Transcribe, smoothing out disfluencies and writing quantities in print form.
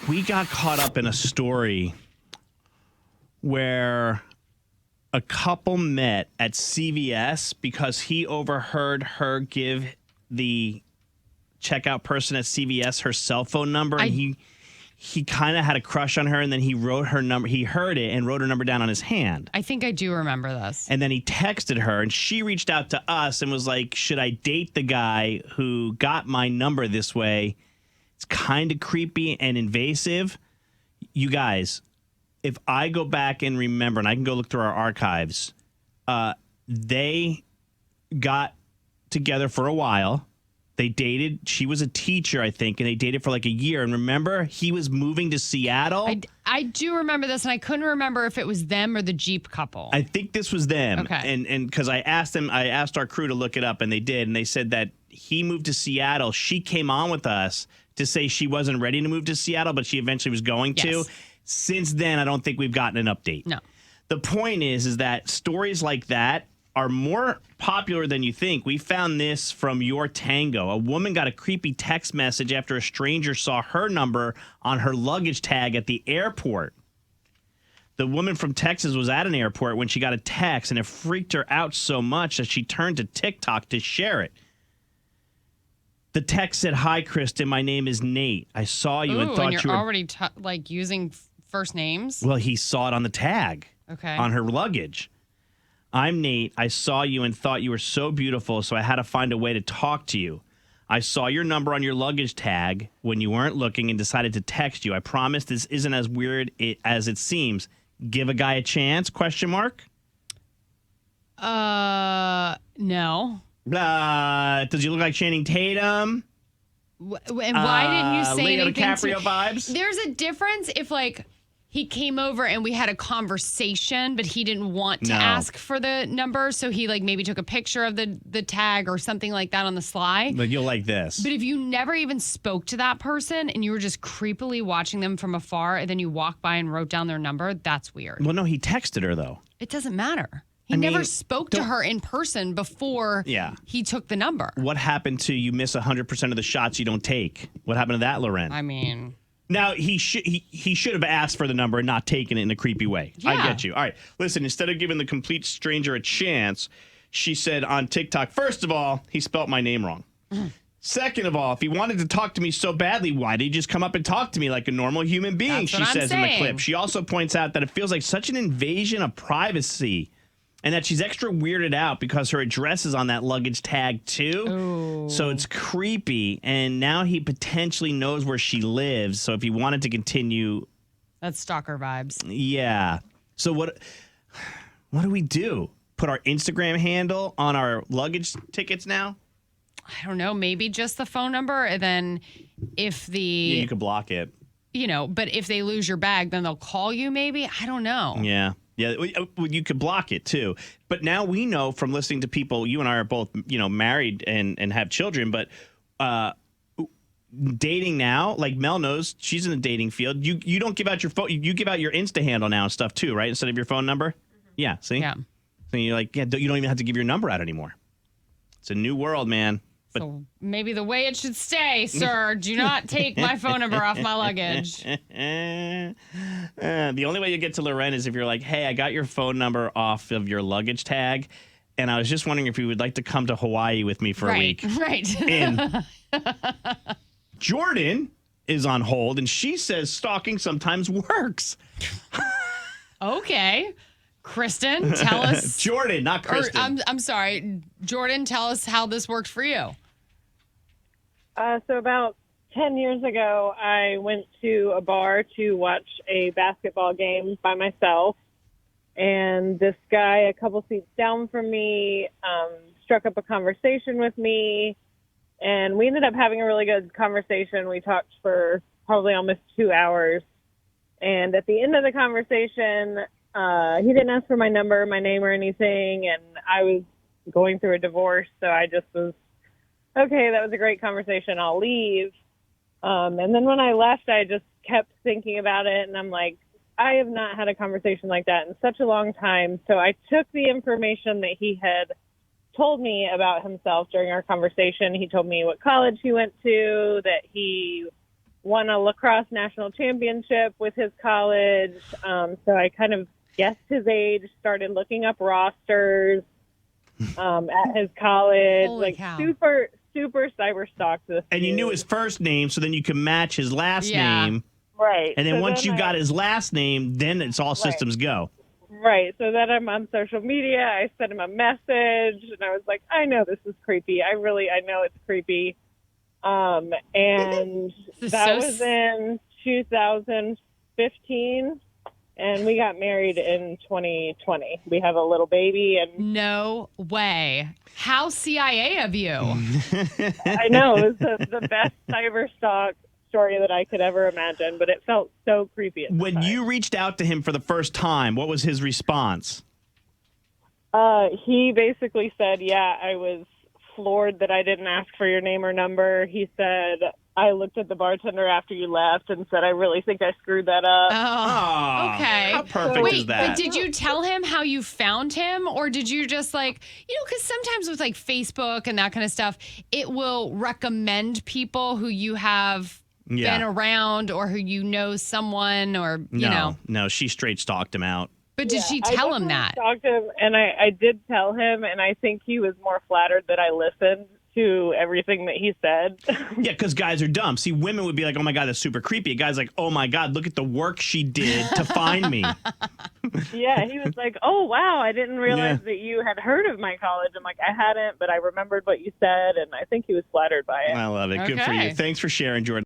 we got caught up in a story where a couple met at CVS because he overheard her give the checkout person at CVS her cell phone number, and he kind of had a crush on her, and then he wrote her number. He heard it and wrote her number down on his hand. I think I do remember this. And then he texted her, and she reached out to us and was like, should I date the guy who got my number this way? It's kind of creepy and invasive. You guys, if I go back and remember, and I can go look through our archives, they got together for a while. They dated. She was a teacher, I think, and they dated for like a year. And remember, he was moving to Seattle. I do remember this, and I couldn't remember if it was them or the Jeep couple. I think this was them. Okay. And because I asked our crew to look it up, and they did. And they said that he moved to Seattle. She came on with us to say she wasn't ready to move to Seattle, but she eventually was going to. Since then, I don't think we've gotten an update. No. The point is that stories like that are more popular than you think. We found this from Your Tango. A woman got a creepy text message after a stranger saw her number on her luggage tag at the airport. The woman from Texas was at an airport when she got a text, and it freaked her out so much that she turned to TikTok to share it. The text said, "Hi, Kristen. My name is Nate. I saw you and thought you're you were..." already using first names? Well, he saw it on the tag. Okay. On her luggage. "I'm Nate. I saw you and thought you were so beautiful, so I had to find a way to talk to you. I saw your number on your luggage tag when you weren't looking and decided to text you. I promise this isn't as weird as it seems. Give a guy a chance? Question mark. No. Does he look like Channing Tatum? And why didn't you say Leo anything? DiCaprio vibes? There's a difference if he came over and we had a conversation, but he didn't want to ask for the number, so he maybe took a picture of the tag or something like that on the sly. But you'll like this. But if you never even spoke to that person and you were just creepily watching them from afar, and then you walked by and wrote down their number, that's weird. Well, no, he texted her though. It doesn't matter. He never spoke to her in person before he took the number. What happened to you miss 100% of the shots you don't take? What happened to that, Loren? I mean... Now, he should have asked for the number and not taken it in a creepy way. Yeah. I get you. All right. Listen, instead of giving the complete stranger a chance, she said on TikTok, first of all, he spelt my name wrong. Second of all, if he wanted to talk to me so badly, why did he just come up and talk to me like a normal human being, she says in the clip. She also points out that it feels like such an invasion of privacy and that she's extra weirded out because her address is on that luggage tag, too. Ooh. So it's creepy. And now he potentially knows where she lives. So if he wanted to continue... That's stalker vibes. Yeah. So what do we do? Put our Instagram handle on our luggage tickets now? I don't know. Maybe just the phone number. And then if Yeah, you could block it. But if they lose your bag, then they'll call you maybe. I don't know. Yeah. Yeah, you could block it too. But now we know from listening to people, you and I are both, married and have children, but dating now, like Mel knows, she's in the dating field. You don't give out your phone, you give out your Insta handle now and stuff too, right? Instead of your phone number? Mm-hmm. Yeah, see? Yeah. So you're like, you don't even have to give your number out anymore. It's a new world, man. But so maybe the way it should stay, sir. Do not take my phone number off my luggage. The only way you get to Loren is if you're like, hey, I got your phone number off of your luggage tag, and I was just wondering if you would like to come to Hawaii with me for a week. Right. And Jordan is on hold, and she says stalking sometimes works. Okay. Kristen, tell us. Jordan, not Kristen. I'm sorry. Jordan, tell us how this worked for you. So about 10 years ago, I went to a bar to watch a basketball game by myself. And this guy, a couple seats down from me, struck up a conversation with me. And we ended up having a really good conversation. We talked for probably almost 2 hours. And at the end of the conversation, he didn't ask for my number, my name, or anything. And I was going through a divorce, so I just was, okay, that was a great conversation. I'll leave. And then when I left, I just kept thinking about it. And I'm like, I have not had a conversation like that in such a long time. So I took the information that he had told me about himself during our conversation. He told me what college he went to, that he won a lacrosse national championship with his college. So I kind of guessed his age, started looking up rosters at his college. Holy like cow. super cyber stalked this. And you dude. knew his first name, so then you can match his last Yeah. name. Right. And then So once you I- got his last name, then it's all systems go. Right. So then I'm on social media. I sent him a message and I was like, I know this is creepy. I know it's creepy. And This is that so was in 2015 and we got married in 2020. We have a little baby and No way. How CIA of you? I know it was the best cyber stalk story that I could ever imagine, but it felt so creepy at the When time. you reached out to him for the first time, what was his response? He basically said, yeah, I was floored that I didn't ask for your name or number. He said, I looked at the bartender after you left and said, I really think I screwed that up. Oh, Aw, okay. how perfect Wait, is that? but did you tell him how you found him, or did you just because sometimes with like Facebook and that kind of stuff, it will recommend people who you have Yeah. been around or who you know someone or you know. No, she straight stalked him out. But did she I tell him definitely that? talked to him, and I did tell him, and I think he was more flattered that I listened to everything that he said. Yeah, because guys are dumb. See, women would be like, oh my God, that's super creepy. A guy's like, oh my God, look at the work she did to find me. Yeah, he was like, oh, wow, I didn't realize that you had heard of my college. I'm like, I hadn't, but I remembered what you said, and I think he was flattered by it. I love it. Good for Okay. you. Thanks for sharing, Jordan.